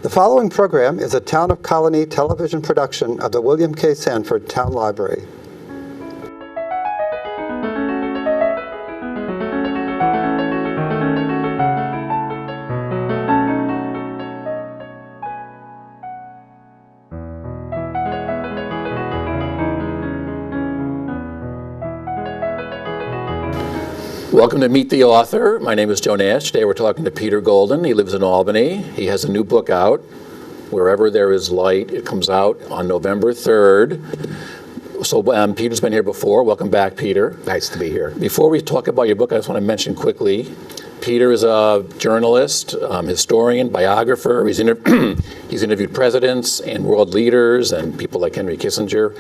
The following program is a Town of Colonie television production of the William K. Sanford Town Library. Welcome to Meet the Author. My name is Joe Nash. Today we're talking to Peter Golden. He lives in Albany. He has a new book out, Wherever There Is Light. It comes out on November 3rd. So Peter's been here before. Welcome back, Peter. Nice to be here. Before we talk about your book, I just want to mention quickly, Peter is a journalist, historian, biographer. He's interviewed presidents and world leaders and people like Henry Kissinger.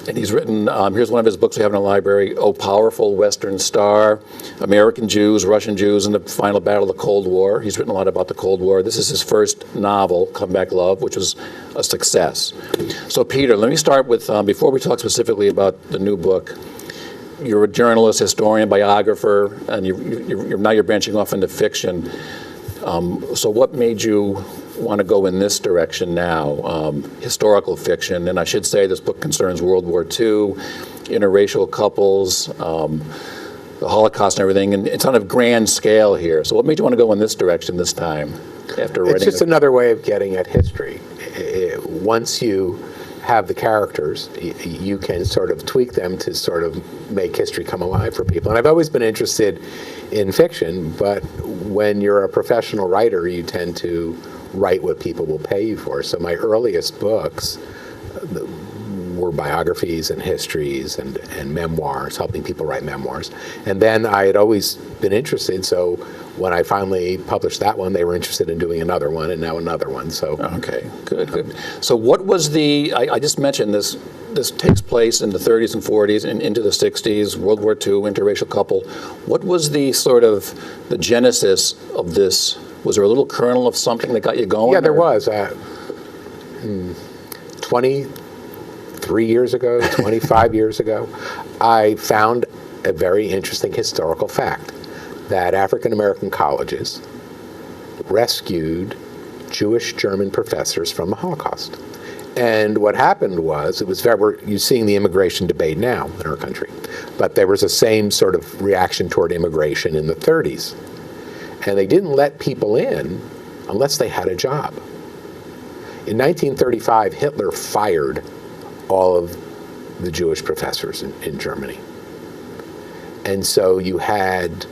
And he's written, here's one of his books we have in the library, O Powerful Western Star, American Jews, Russian Jews, and the Final Battle of the Cold War. He's written a lot about the Cold War. This is his first novel, Come Back Love, which was a success. So Peter, let me start with, before we talk specifically about the new book, you're a journalist, historian, biographer, and now you're branching off into fiction. So what made you want to go in this direction now, historical fiction? And I should say this book concerns World War II, interracial couples, the Holocaust and everything, and it's on a grand scale here. So what made you want to go in this direction this time after writing? It's just another way of getting at history. Once you have the characters, you can sort of tweak them to sort of make history come alive for people. And I've always been interested in fiction, but when you're a professional writer, you tend to write what people will pay you for. So my earliest books were biographies and histories and memoirs, helping people write memoirs. And then I had always been interested, so when I finally published that one, they were interested in doing another one, and now another one. So okay, good. So what was the, I just mentioned this takes place in the 30s and 40s and into the 60s, World War II, interracial couple. What was the sort of the genesis of this? Was there a little kernel of something that got you going? Yeah, there was. 23 years ago, 25 years ago, I found a very interesting historical fact that African-American colleges rescued Jewish German professors from the Holocaust. And what happened was, you're seeing the immigration debate now in our country, but there was the same sort of reaction toward immigration in the 30s. And they didn't let people in unless they had a job. In 1935, Hitler fired all of the Jewish professors in Germany. And so you had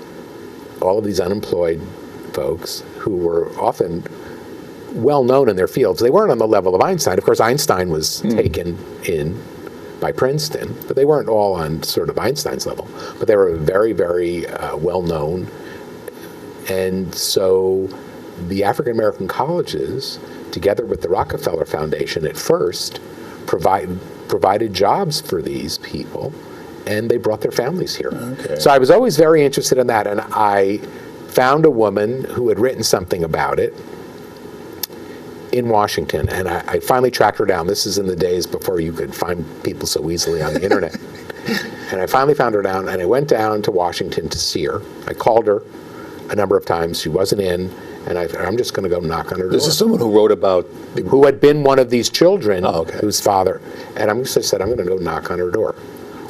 all of these unemployed folks who were often well known in their fields. They weren't on the level of Einstein. Of course, Einstein was taken in by Princeton, but they weren't all on sort of Einstein's level. But they were very, very well known. And so the African-American colleges, together with the Rockefeller Foundation at first, provided jobs for these people, and they brought their families here. Okay. So I was always very interested in that, and I found a woman who had written something about it in Washington, and I finally tracked her down. This is in the days before you could find people so easily on the internet. And I finally found her down, and I went down to Washington to see her. I called her a number of times. She wasn't in, and I'm just going to go knock on her door. This is someone who wrote about... Who had been one of these children, whose father... And I said, I'm going to go knock on her door.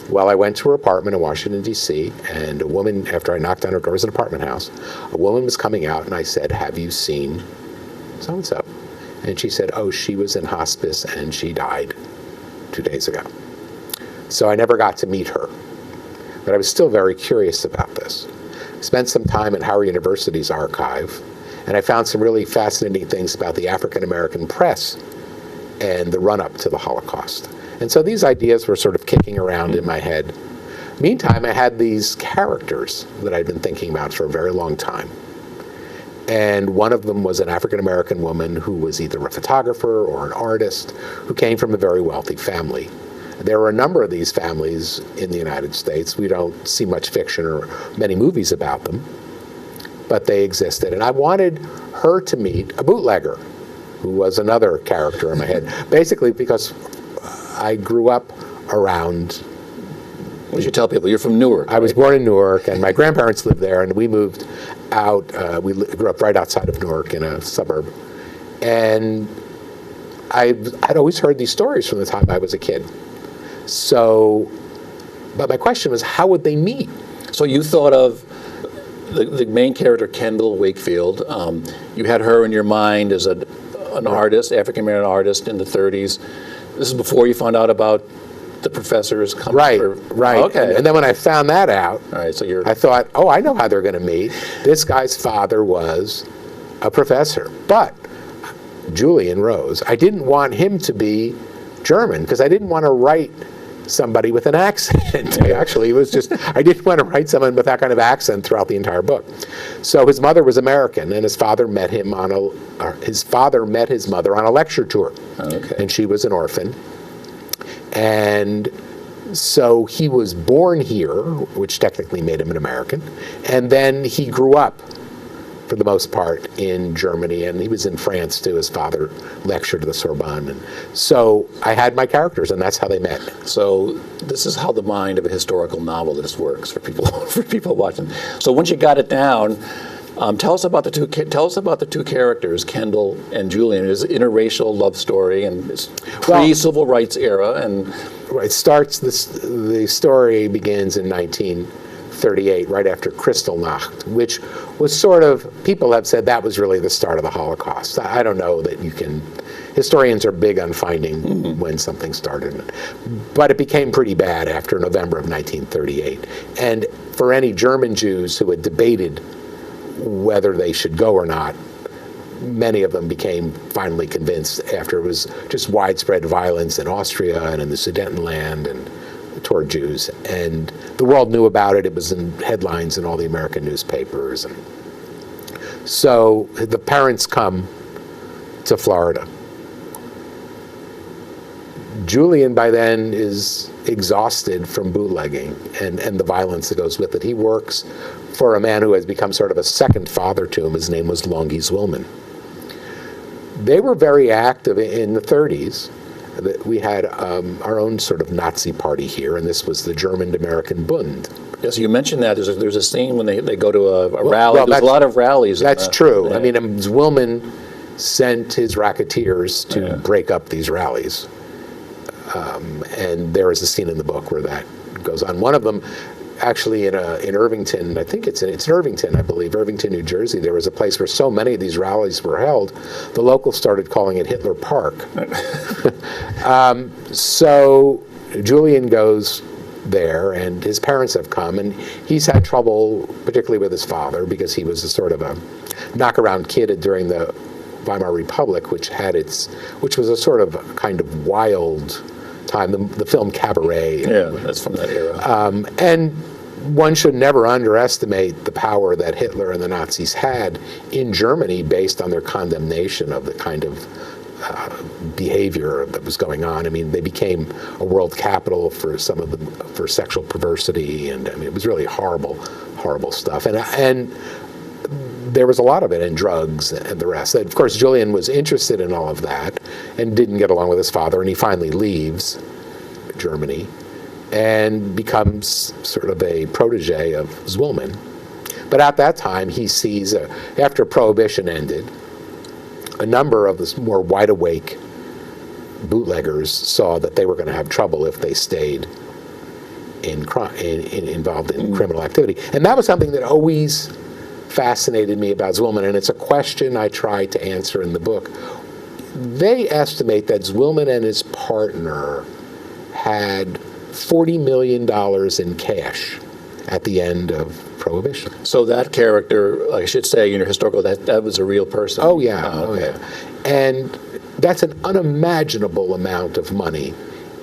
Well, I went to her apartment in Washington, D.C., and a woman, after I knocked on her door, it was an apartment house, a woman was coming out, and I said, have you seen so-and-so? And she said, oh, she was in hospice, and she died 2 days ago. So I never got to meet her. But I was still very curious about this. Spent some time at Howard University's archive, and I found some really fascinating things about the African-American press and the run-up to the Holocaust. And so these ideas were sort of kicking around in my head. Meantime, I had these characters that I'd been thinking about for a very long time. And one of them was an African-American woman who was either a photographer or an artist who came from a very wealthy family. There are a number of these families in the United States. We don't see much fiction or many movies about them, but they existed. And I wanted her to meet a bootlegger, who was another character in my head, basically because I grew up around... You should tell people you're from Newark. I was born in Newark, and my grandparents lived there, and we moved out. We grew up right outside of Newark in a suburb. And I had always heard these stories from the time I was a kid. So, but my question was, how would they meet? So you thought of the main character, Kendall Wakefield. You had her in your mind as an artist, African-American artist in the 30s. This is before you found out about the professors coming. Right. Okay. And then when I found that out, All right, so I thought, oh, I know how they're going to meet. This guy's father was a professor. But Julian Rose, I didn't want him to be German because I didn't want to write somebody with an accent. Actually, it was just, I didn't want to write someone with that kind of accent throughout the entire book. So his mother was American, and his father met his mother on a lecture tour. Okay. And she was an orphan. And so he was born here, which technically made him an American. And then he grew up, for the most part, in Germany, and he was in France too. His father lectured at the Sorbonne. And so I had my characters, and that's how they met. So this is how the mind of a historical novelist works for people watching. So once you got it down, tell us about the two characters, Kendall and Julian. It's an interracial love story, and it's pre-civil rights era. And it starts. The story begins in 1938, right after Kristallnacht, which was sort of, people have said that was really the start of the Holocaust. I don't know that you can. Historians are big on finding when something started, but it became pretty bad after November of 1938. And for any German Jews who had debated whether they should go or not, many of them became finally convinced after it was just widespread violence in Austria and in the Sudetenland and toward Jews. And the world knew about it. It was in headlines in all the American newspapers. And so the parents come to Florida. Julian, by then, is exhausted from bootlegging and the violence that goes with it. He works for a man who has become sort of a second father to him. His name was Longy Zwillman. They were very active in the 30s. We had our own sort of Nazi party here, and this was the German-American Bund. Yes, you mentioned that. There's a scene when they go to a rally. Well, there's a lot of rallies. That's true. Yeah. I mean, Zwillman sent his racketeers to break up these rallies. And there is a scene in the book where that goes on. One of them, actually, in Irvington, I think it's in Irvington, I believe, Irvington, New Jersey, there was a place where so many of these rallies were held, the locals started calling it Hitler Park. So Julian goes there, and his parents have come, and he's had trouble, particularly with his father, because he was a sort of a knockaround kid during the Weimar Republic, which was a sort of kind of wild time. The film Cabaret. Yeah, that's from that era. And one should never underestimate the power that Hitler and the Nazis had in Germany based on their condemnation of the kind of behavior that was going on. I mean, they became a world capital for for sexual perversity, and I mean, it was really horrible, horrible stuff. And there was a lot of it, and drugs and the rest. And of course, Julian was interested in all of that and didn't get along with his father, and he finally leaves Germany and becomes sort of a protege of Zwillman. But at that time, he sees, after Prohibition ended, a number of the more wide-awake bootleggers saw that they were going to have trouble if they stayed involved in criminal activity. And that was something that always fascinated me about Zwillman, and it's a question I try to answer in the book. They estimate that Zwillman and his partner had $40 million in cash at the end of Prohibition. So that character, I should say, historical, that was a real person. Oh yeah. And that's an unimaginable amount of money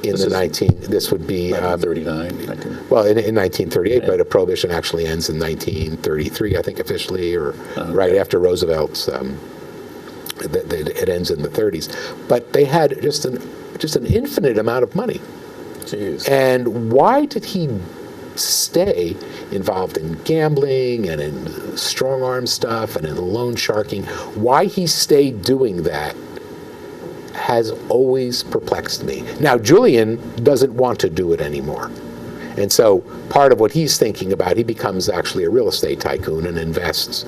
in this would be 1939. Well, in 1938, but Prohibition actually ends in 1933, I think, officially, or right after Roosevelt's. It ends in the 30s, but they had just an infinite amount of money. Jeez. And why did he stay involved in gambling and in strong arm stuff and in loan sharking? Why he stayed doing that has always perplexed me. Now, Julian doesn't want to do it anymore. And so part of what he's thinking about, he becomes actually a real estate tycoon and invests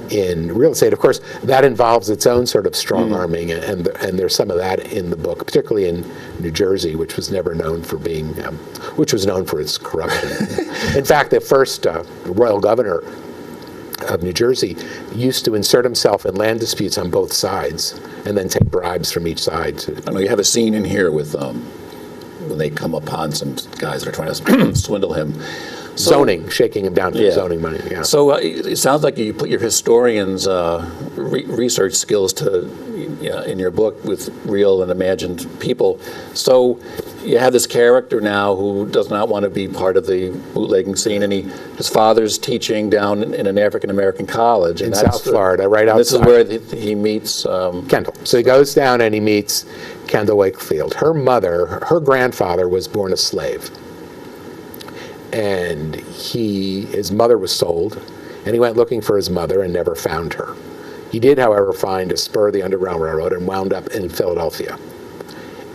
in real estate. Of course, that involves its own sort of strong arming, and there's some of that in the book, particularly in New Jersey, which was never known for being, which was known for its corruption. In fact, the first royal governor of New Jersey used to insert himself in land disputes on both sides and then take bribes from each side. I know you have a scene in here with when they come upon some guys that are trying to swindle him. Zoning, shaking him down for zoning money. Yeah. So it sounds like you put your historian's research skills to in your book with real and imagined people. So you have this character now who does not want to be part of the bootlegging scene, and his father's teaching down in an African American college in South Florida, right outside. This is where he meets Kendall. So he goes down and he meets Kendall Wakefield. Her mother, her grandfather was born a slave. And his mother was sold, and he went looking for his mother and never found her. He did, however, find a spur of the Underground Railroad and wound up in Philadelphia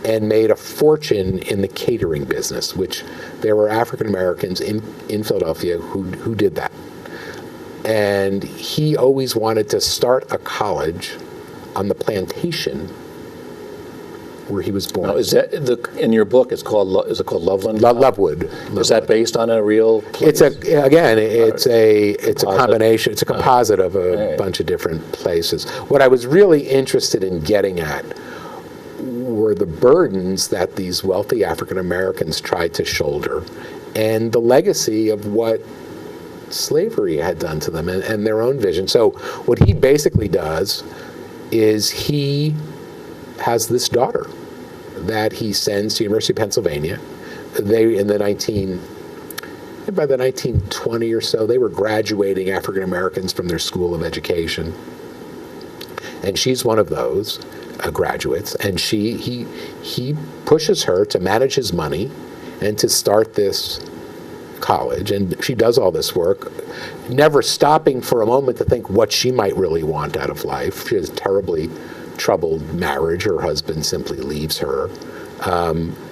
and made a fortune in the catering business, which there were African Americans in Philadelphia who did that. And he always wanted to start a college on the plantation where he was born. Now, is that in your book? Is it called Loveland? Lovewood. Is that based on a real place? It's a combination. It's a composite of a bunch of different places. What I was really interested in getting at were the burdens that these wealthy African Americans tried to shoulder, and the legacy of what slavery had done to them, and their own vision. So what he basically does is he has this daughter that he sends to University of Pennsylvania. They, by the 1920 or so, they were graduating African Americans from their school of education. And she's one of those graduates, and he pushes her to manage his money and to start this college, and she does all this work, never stopping for a moment to think what she might really want out of life. She has terribly troubled marriage. Her husband simply leaves her.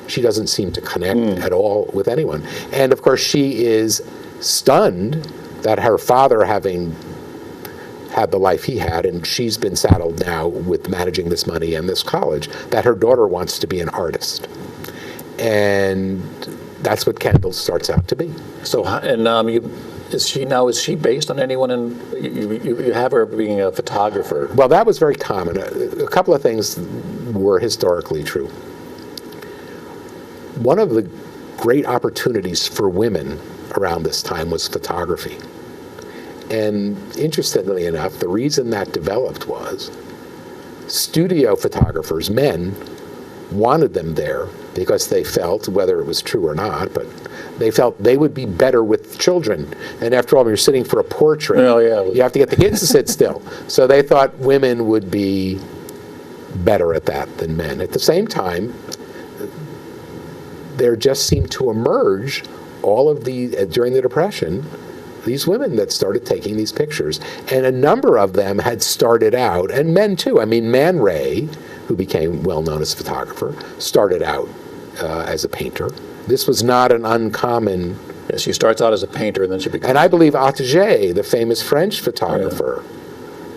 She doesn't seem to connect at all with anyone. And of course, she is stunned that her father, having had the life he had, and she's been saddled now with managing this money and this college, that her daughter wants to be an artist. And that's what Kendall starts out to be. So, and is she based on anyone you have her being a photographer? Well, that was very common. A couple of things were historically true. One of the great opportunities for women around this time was photography. And interestingly enough, the reason that developed was studio photographers, men, wanted them there because they felt, whether it was true or not, but they felt they would be better with children. And after all, when you're sitting for a portrait, you have to get the kids to sit still. So they thought women would be better at that than men. At the same time, there just seemed to emerge all of during the Depression, these women that started taking these pictures. And a number of them had started out, and men too. I mean, Man Ray, who became well known as a photographer, started out as a painter. This was not an uncommon... Yeah, she starts out as a painter, and then she becomes... And I believe Atget, the famous French photographer,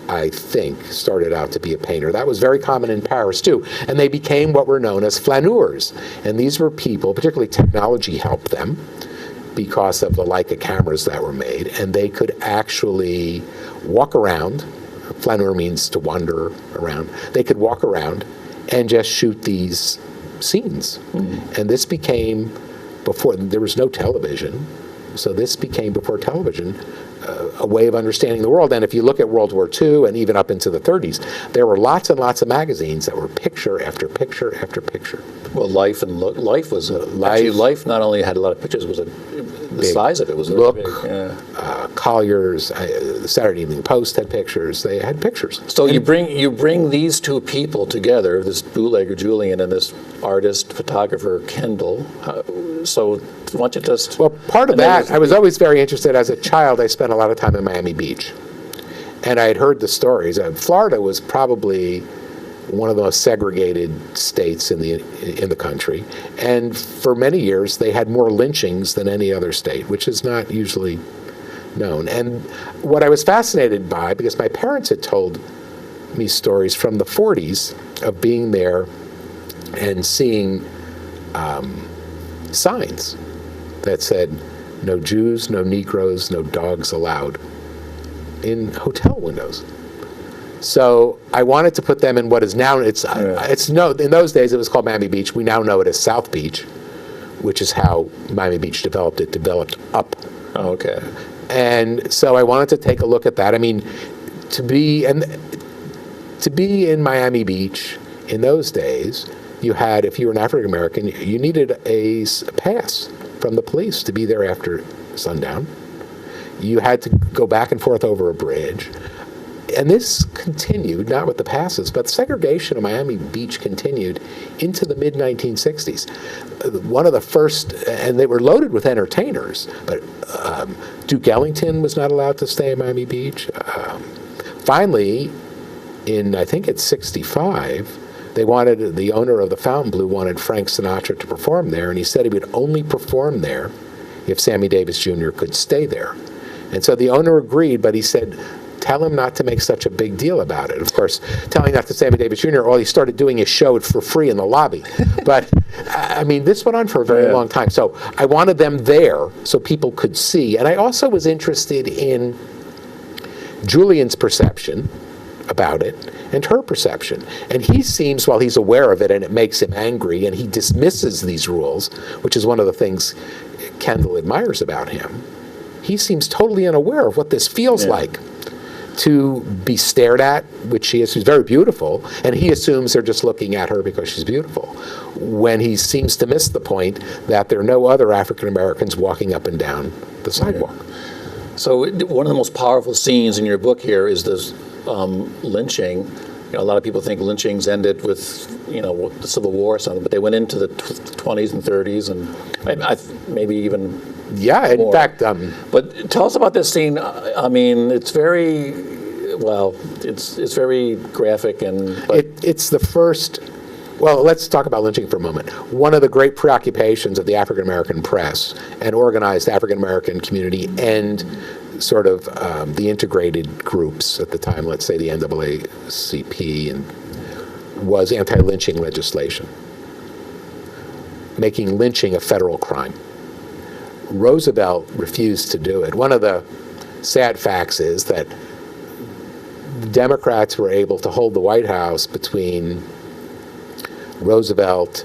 I think, started out to be a painter. That was very common in Paris, too. And they became what were known as flaneurs. And these were people, particularly technology helped them because of the Leica cameras that were made, and they could actually walk around. Flaneur means to wander around. They could walk around and just shoot these scenes. And this became, before, there was no television, so this became, before television, a way of understanding the world. And if you look at World War II and even up into the 30s, there were lots and lots of magazines that were picture after picture after picture. Well, Life was actually, Life not only had a lot of pictures, the size of it was Look, big. Yeah. Collier's, the Saturday Evening Post had pictures. They had pictures. So you bring these two people together, this bootlegger Julian and this artist photographer Kendall. So why don't you just... Well, part of that, I was always very interested. As a child, I spent a lot of time in Miami Beach. And I had heard the stories. Florida was probably one of the most segregated states in the country. And for many years, they had more lynchings than any other state, which is not usually known. And what I was fascinated by, because my parents had told me stories from the 40s of being there and seeing signs that said, "No Jews, no Negroes, no dogs allowed," in hotel windows. So I wanted to put them in what is now, in those days it was called Miami Beach. We now know it as South Beach, which is how Miami Beach developed. It developed up. Oh, okay. And so I wanted to take a look at that. I mean, to be in Miami Beach in those days, you had, if you were an African American, you needed a pass from the police to be there after sundown. You had to go back and forth over a bridge. And this continued, not with the passes, but segregation of Miami Beach continued into the mid-1960s. One of the first, and they were loaded with entertainers, but Duke Ellington was not allowed to stay in Miami Beach. Finally, I think it's 65, the owner of the Fontainebleau wanted Frank Sinatra to perform there, and he said he would only perform there if Sammy Davis Jr. could stay there. And so the owner agreed, but he said, tell him not to make such a big deal about it. Of course, telling that to Sammy Davis Jr., all he started doing is show it for free in the lobby. But, I mean, this went on for a very long time. So I wanted them there so people could see. And I also was interested in Julian's perception about it and her perception. And he seems, while he's aware of it and it makes him angry and he dismisses these rules, which is one of the things Kendall admires about him, he seems totally unaware of what this feels like. To be stared at, which she is. She's very beautiful, and he assumes they're just looking at her because she's beautiful, when he seems to miss the point that there are no other African Americans walking up and down the sidewalk. So one of the most powerful scenes in your book here is this lynching. You know, a lot of people think lynchings ended with, the Civil War or something, but they went into the 20s and 30s and maybe even more. In fact. But tell us about this scene. I mean, it's very, it's very graphic it's the first. Well, let's talk about lynching for a moment. One of the great preoccupations of the African American press and organized African American community and sort of the integrated groups at the time, let's say the NAACP, was anti-lynching legislation, making lynching a federal crime. Roosevelt refused to do it. One of the sad facts is that Democrats were able to hold the White House between Roosevelt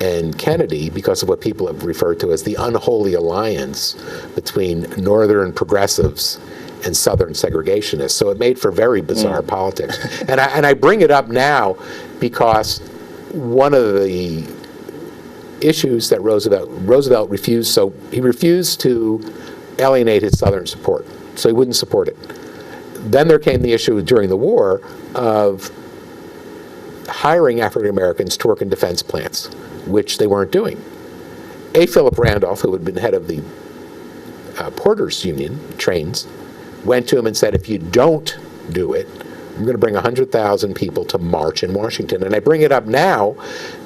and Kennedy because of what people have referred to as the unholy alliance between Northern progressives and Southern segregationists. So it made for very bizarre politics. And I bring it up now because one of the issues that Roosevelt refused, so he refused to alienate his Southern support, so he wouldn't support it. Then there came the issue during the war of hiring African Americans to work in defense plants, which they weren't doing. A. Philip Randolph, who had been head of the Porters Union, trains, went to him and said, if you don't do it, I'm going to bring 100,000 people to march in Washington. And I bring it up now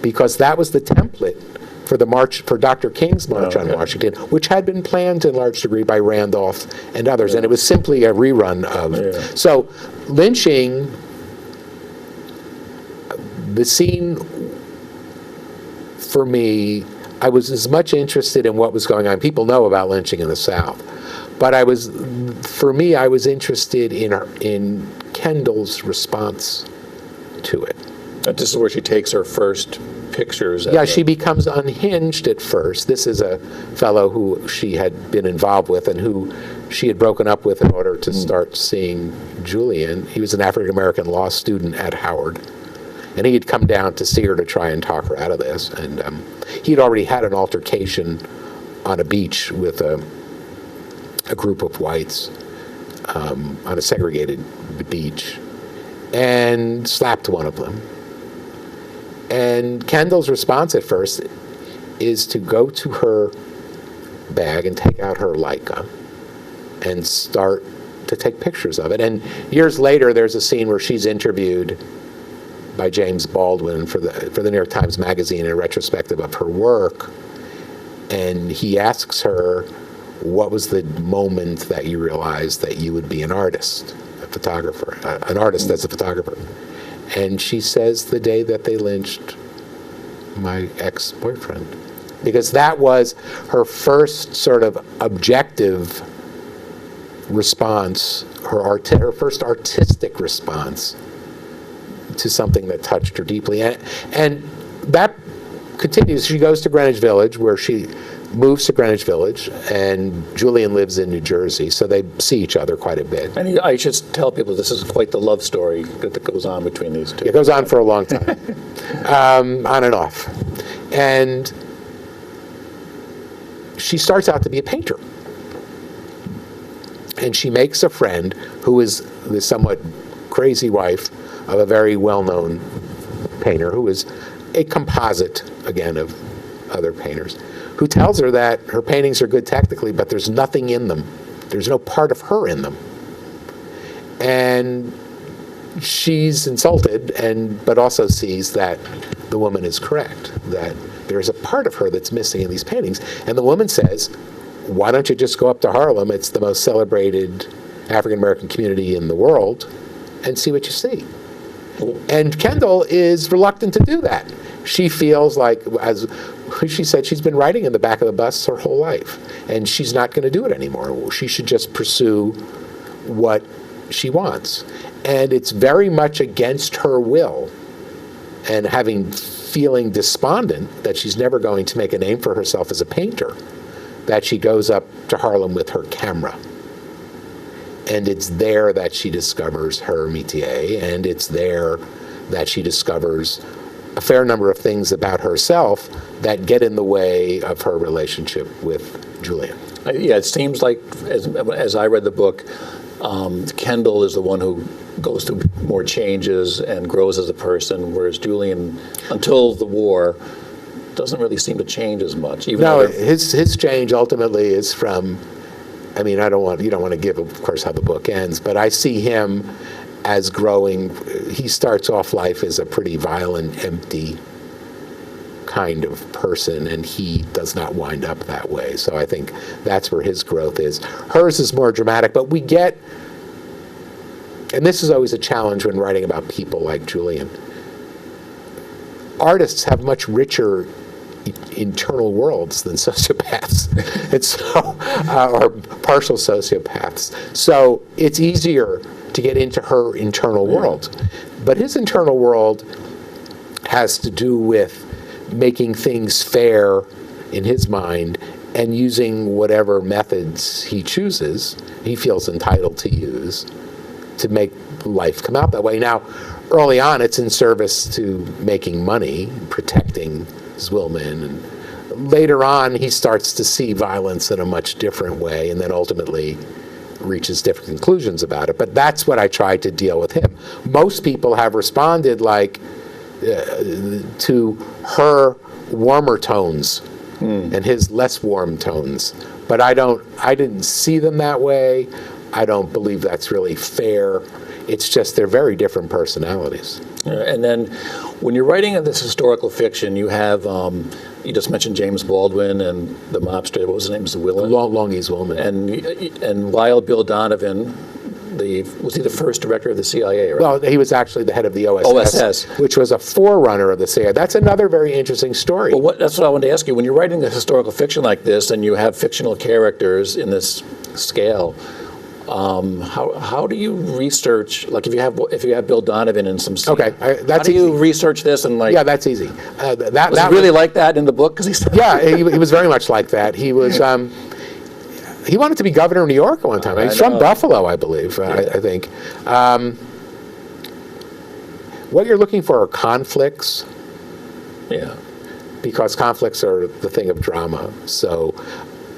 because that was the template for the march, for Dr. King's March on Washington, which had been planned in large degree by Randolph and others. And it was simply a rerun of. So lynching, the scene, for me, I was as much interested in what was going on. People know about lynching in the South. But I was interested in Kendall's response to it. This is where she takes her first pictures. Yeah, she becomes unhinged at first. This is a fellow who she had been involved with and who she had broken up with in order to start seeing Julian. He was an African-American law student at Howard. And he had come down to see her to try and talk her out of this. And he'd already had an altercation on a beach with a group of whites on a segregated beach and slapped one of them. And Kendall's response at first is to go to her bag and take out her Leica and start to take pictures of it. And years later, there's a scene where she's interviewed by James Baldwin for the New York Times Magazine, a retrospective of her work. And he asks her, what was the moment that you realized that you would be an artist, a photographer, an artist as a photographer? And she says, the day that they lynched my ex-boyfriend. Because that was her first sort of objective response, her first artistic response to something that touched her deeply. And that continues. She goes to Greenwich Village, where she moves to Greenwich Village, and Julian lives in New Jersey, so they see each other quite a bit. And I should tell people this is quite the love story that goes on between these two. It goes on for a long time, on and off. And she starts out to be a painter. And she makes a friend who is the somewhat crazy wife of a very well-known painter, who is a composite, again, of other painters, who tells her that her paintings are good technically, but there's nothing in them. There's no part of her in them. And she's insulted, but also sees that the woman is correct, that there's a part of her that's missing in these paintings. And the woman says, why don't you just go up to Harlem? It's the most celebrated African-American community in the world, and see what you see. And Kendall is reluctant to do that. She feels like, as she said, she's been riding in the back of the bus her whole life, and she's not going to do it anymore. She should just pursue what she wants. And it's very much against her will, and feeling despondent that she's never going to make a name for herself as a painter, that she goes up to Harlem with her camera. And it's there that she discovers her métier, and it's there that she discovers a fair number of things about herself that get in the way of her relationship with Julian. Yeah, it seems like, as I read the book, Kendall is the one who goes through more changes and grows as a person, whereas Julian, until the war, doesn't really seem to change as much. No, his change ultimately is from, I mean, you don't want to give, of course, how the book ends, but I see him as growing. He starts off life as a pretty violent, empty kind of person, and he does not wind up that way. So I think that's where his growth is. Hers is more dramatic, but we get, and this is always a challenge when writing about people like Julian, artists have much richer internal worlds than sociopaths, and so, or partial sociopaths. So it's easier to get into her internal world. But his internal world has to do with making things fair in his mind and using whatever methods he chooses, he feels entitled to use, to make life come out that way. Now, early on, it's in service to making money, protecting Zwillman, and later on he starts to see violence in a much different way, and then ultimately reaches different conclusions about it. But that's what I tried to deal with him. Most people have responded like to her warmer tones and his less warm tones, but I didn't see them that way. I don't believe that's really fair. It's just they're very different personalities. And then when you're writing this historical fiction, you have, you just mentioned James Baldwin and the mobster, what was his name, Zwillman? Longy Zwillman. And Wild Bill Donovan, was he the first director of the CIA, right? Well, he was actually the head of the OSS, which was a forerunner of the CIA. That's another very interesting story. Well, that's what I wanted to ask you. When you're writing a historical fiction like this and you have fictional characters in this scale, how do you research? Like if you have Bill Donovan in some scene, okay, that's how do you easy. Research this and like? Yeah, that's easy. Was he really like that in the book? Yeah, he was very much like that. He was. He wanted to be governor of New York at one time. He's from Buffalo, I believe. I think. What you're looking for are conflicts. Yeah. Because conflicts are the thing of drama. So,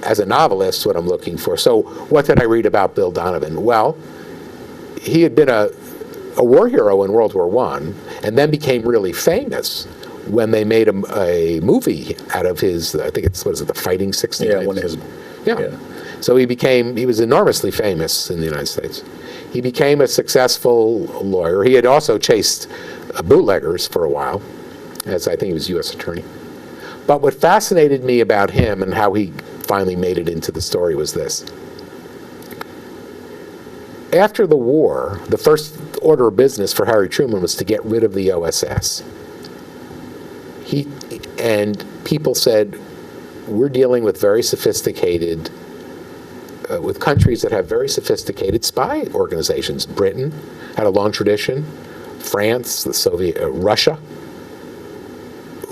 as a novelist, what I'm looking for. So, what did I read about Bill Donovan? Well, he had been a war hero in World War I, and then became really famous when they made a movie out of his, I think it's, the Fighting 60? Yeah, one of his. Yeah. So he was enormously famous in the United States. He became a successful lawyer. He had also chased bootleggers for a while, as I think he was U.S. attorney. But what fascinated me about him and how he finally made it into the story was this. After the war, the first order of business for Harry Truman was to get rid of the OSS. And people said, we're dealing with very sophisticated, with countries that have very sophisticated spy organizations. Britain had a long tradition, France, the Soviet, Russia.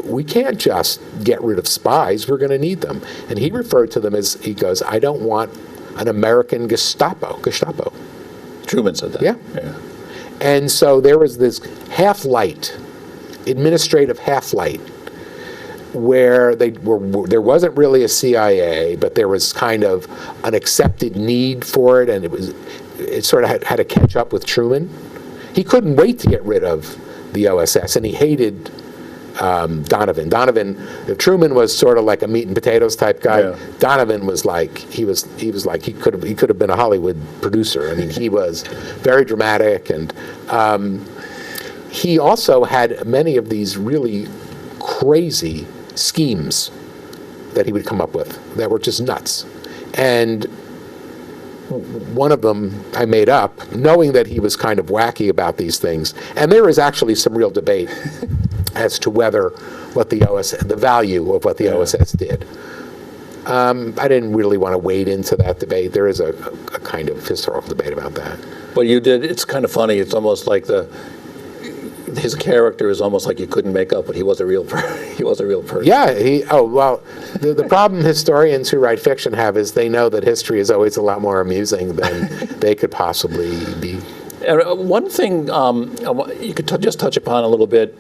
We can't just get rid of spies, we're going to need them. And he referred to them as, he goes, I don't want an American Gestapo. Truman said that. Yeah. And so there was this half-light, administrative half-light, where there wasn't really a CIA, but there was kind of an accepted need for it, and it sort of had to catch up with Truman. He couldn't wait to get rid of the OSS, and he hated Donovan. Truman was sort of like a meat and potatoes type guy. Yeah. Donovan was like he could have been a Hollywood producer. I mean, he was very dramatic, and he also had many of these really crazy schemes that he would come up with that were just nuts. And one of them I made up, knowing that he was kind of wacky about these things. And there is actually some real debate as to whether the value of what the OSS did. I didn't really want to wade into that debate. There is a kind of historical debate about that. But you did. It's kind of funny. It's almost like his character is almost like you couldn't make up, but he was a real he was a real person. Yeah. The problem historians who write fiction have is they know that history is always a lot more amusing than they could possibly be. And one thing you could just touch upon a little bit.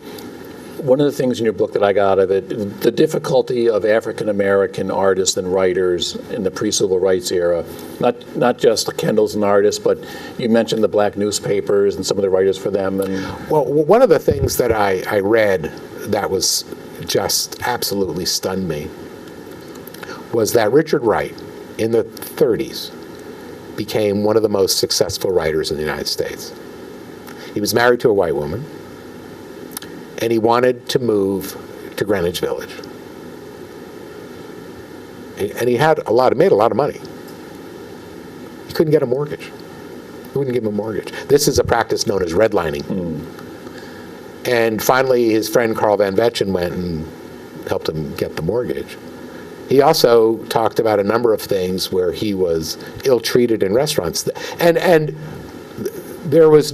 One of the things in your book that I got out of it, the difficulty of African American artists and writers in the pre-civil rights era, not just Kendall's an artist, but you mentioned the black newspapers and some of the writers for them. And well, one of the things that I read that was just absolutely stunned me was that Richard Wright in the 30s became one of the most successful writers in the United States. He was married to a white woman, and he wanted to move to Greenwich Village. And he made a lot of money. He couldn't get a mortgage. He wouldn't give him a mortgage. This is a practice known as redlining. And finally, his friend Carl Van Vetchen went and helped him get the mortgage. He also talked about a number of things where he was ill-treated in restaurants. And there was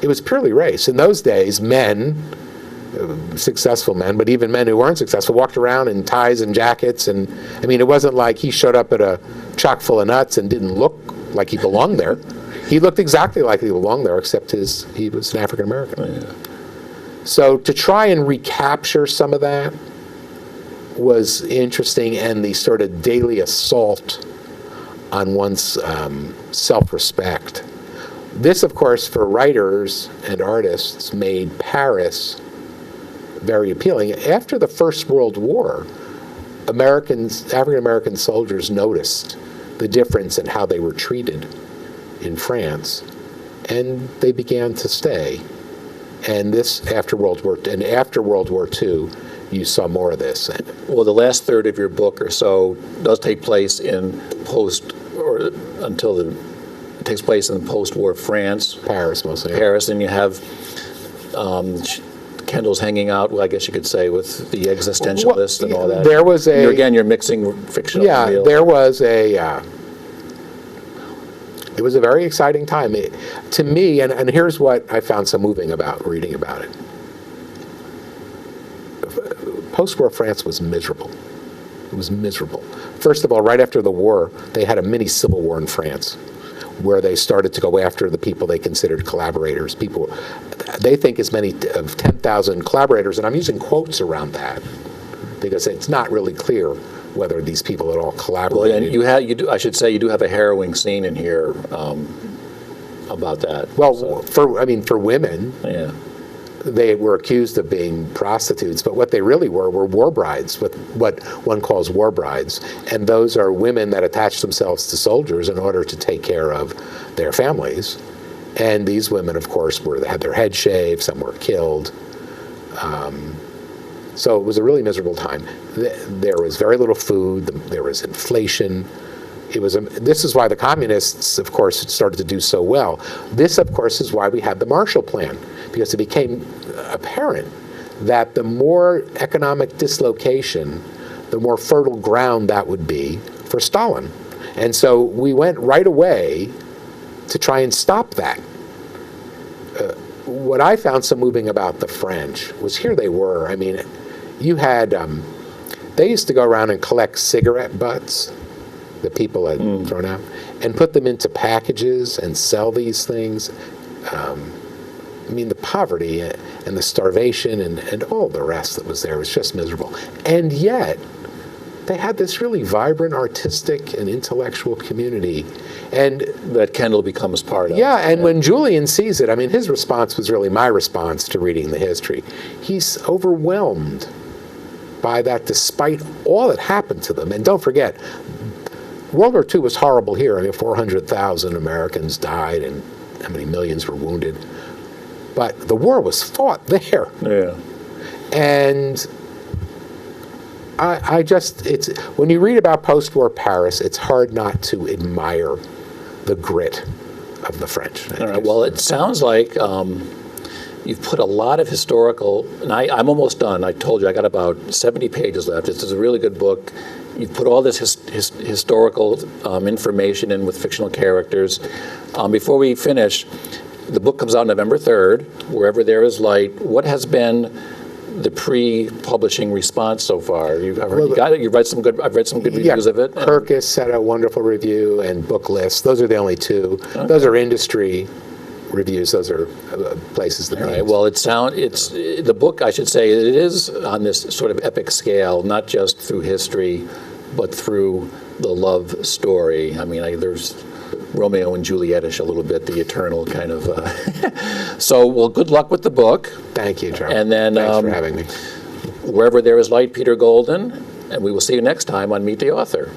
it was purely race. In those days, men, successful men, but even men who weren't successful, walked around in ties and jackets. And I mean, it wasn't like he showed up at a chock full of nuts and didn't look like he belonged there. He looked exactly like he belonged there, except he was an African American. Yeah. So to try and recapture some of that was interesting, and the sort of daily assault on one's self-respect. This, of course, for writers and artists, made Paris very appealing. After the First World War, African-American soldiers noticed the difference in how they were treated in France, and they began to stay. And this after World War II, you saw more of this. Well, the last third of your book or so does take place in it takes place in post-war France. Paris, mostly. Paris, and you have Kendall's hanging out, well, I guess you could say, with the existentialist and all that. There was you're mixing fictional and real. There was it was a very exciting time. To me, and here's what I found so moving about reading about it. Post-war France was miserable. It was miserable. First of all, right after the war, they had a mini civil war in France, where they started to go after the people they considered collaborators. They think as many of 10,000 collaborators, and I'm using quotes around that, because it's not really clear whether these people at all collaborated. Well, and I should say you do have a harrowing scene in here about that. Well, for women, yeah. They were accused of being prostitutes, but what they really were war brides, what one calls war brides. And those are women that attach themselves to soldiers in order to take care of their families. And these women, of course, had their head shaved, some were killed. So it was a really miserable time. There was very little food. There was inflation. This is why the communists, of course, started to do so well. This, of course, is why we had the Marshall Plan, because it became apparent that the more economic dislocation, the more fertile ground that would be for Stalin. And so we went right away to try and stop that. What I found so moving about the French was here they were. I mean, you had, they used to go around and collect cigarette butts that people had thrown out and put them into packages and sell these things. I mean, the poverty and the starvation and all the rest that was there was just miserable. And yet, they had this really vibrant artistic and intellectual community. And that Kendall becomes part of. yeah, and when Julian sees it, I mean, his response was really my response to reading the history. He's overwhelmed by that despite all that happened to them. And don't forget, World War II was horrible here. I mean, 400,000 Americans died and how many millions were wounded. But the war was fought there. Yeah. And I just, when you read about post-war Paris, it's hard not to admire the grit of the French. All right. Well, it sounds like you've put a lot of historical, and I'm almost done. I told you I got about 70 pages left. This is a really good book. You've put all this historical information in with fictional characters. Before we finish, the book comes out November 3rd, Wherever There Is Light. What has been the pre-publishing response so far? You've read some good. I've read some good reviews of it. Kirkus had a wonderful review, and Book List. Those are the only two. Okay. Those are industry reviews. Those are places that. All right. Well, it's the book. I should say it is on this sort of epic scale, not just through history, but through the love story. I mean, there's Romeo and Juliet-ish a little bit, the eternal kind of. So, well, good luck with the book. Thank you, Joe. And then, thanks for having me. Wherever There Is Light, Peter Golden, and we will see you next time on Meet the Author.